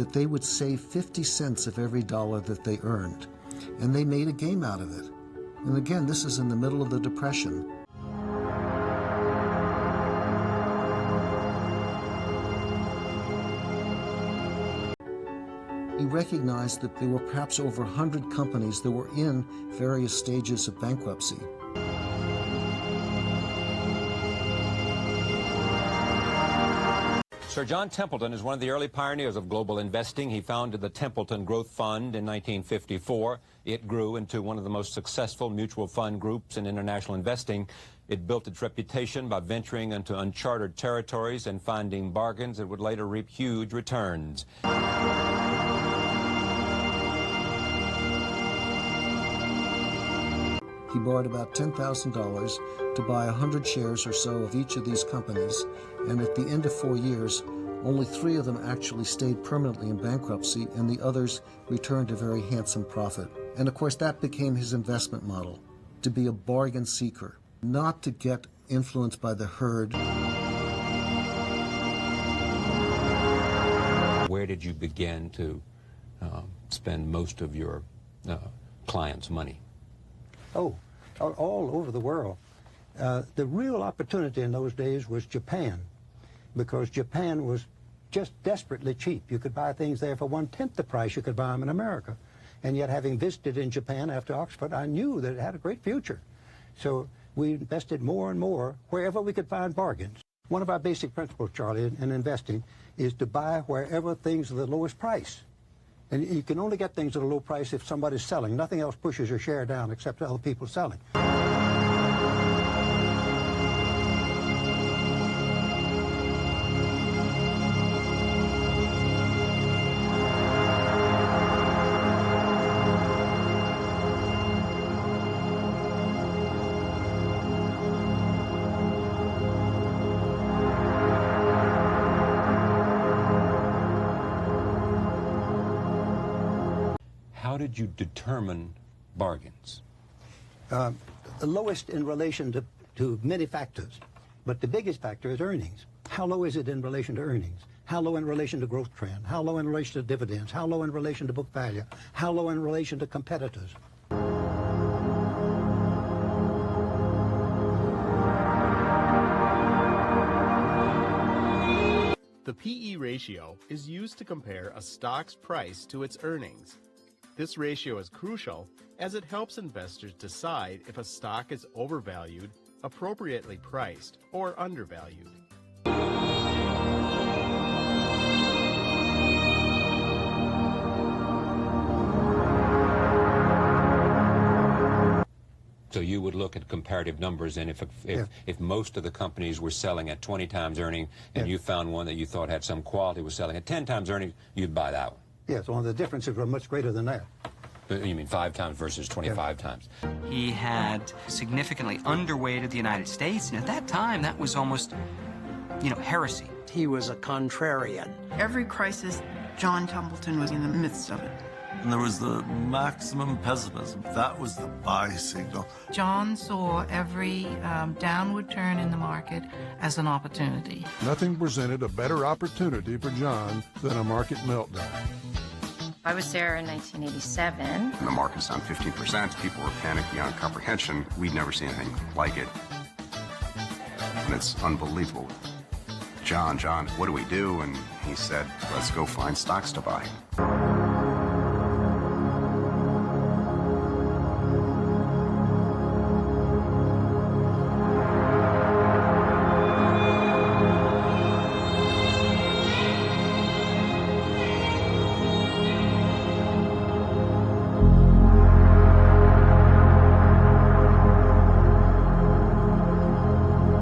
that they would save 50 cents of every dollar that they earned. And they made a game out of it. And again, this is in the middle of the Depression. He recognized that there were perhaps over 100 companies that were in various stages of bankruptcy. Sir John Templeton is one of the early pioneers of global investing. He founded the Templeton Growth Fund in 1954. It grew into one of the most successful mutual fund groups in international investing. It built its reputation by venturing into uncharted territories and finding bargains that would later reap huge returns. He borrowed about $10,000 to buy 100 shares or so of each of these companies, and at the end of 4 years, only 3 of them actually stayed permanently in bankruptcy, and the others returned a very handsome profit. And of course, that became his investment model, to be a bargain seeker, not to get influenced by the herd. Where did you begin to spend most of your clients' money? Oh, all over the world. The real opportunity in those days was Japan, because Japan was just desperately cheap. You could buy things there for 1/10 the price you could buy them in America. And yet, having visited in Japan after Oxford, I knew that it had a great future. So we invested more and more wherever we could find bargains. One of our basic principles, Charlie, in investing is to buy wherever things are the lowest price. And you can only get things at a low price if somebody's selling. Nothing else pushes your share down except other people selling. How did you determine bargains? The lowest in relation to many factors, but the biggest factor is earnings. How low is it in relation to earnings? How low in relation to growth trend? How low in relation to dividends? How low in relation to book value? How low in relation to competitors? The PE ratio is used to compare a stock's price to its earnings. This ratio is crucial as it helps investors decide if a stock is overvalued, appropriately priced, or undervalued. So you would look at comparative numbers, and if most of the companies were selling at 20 times earning, and you found one that you thought had some quality was selling at 10 times earning, you'd buy that one. Yes, well, the differences were much greater than that. You mean 5 times versus 25 times? He had significantly underweighted the United States, and at that time, that was almost, heresy. He was a contrarian. Every crisis, John Templeton was in the midst of it. And there was the maximum pessimism. That was the buy signal. John saw every downward turn in the market as an opportunity. Nothing presented a better opportunity for John than a market meltdown. I was there in 1987. And the market's down 15%. People were panicked beyond comprehension. We'd never seen anything like it. And it's unbelievable. John, what do we do? And he said, let's go find stocks to buy.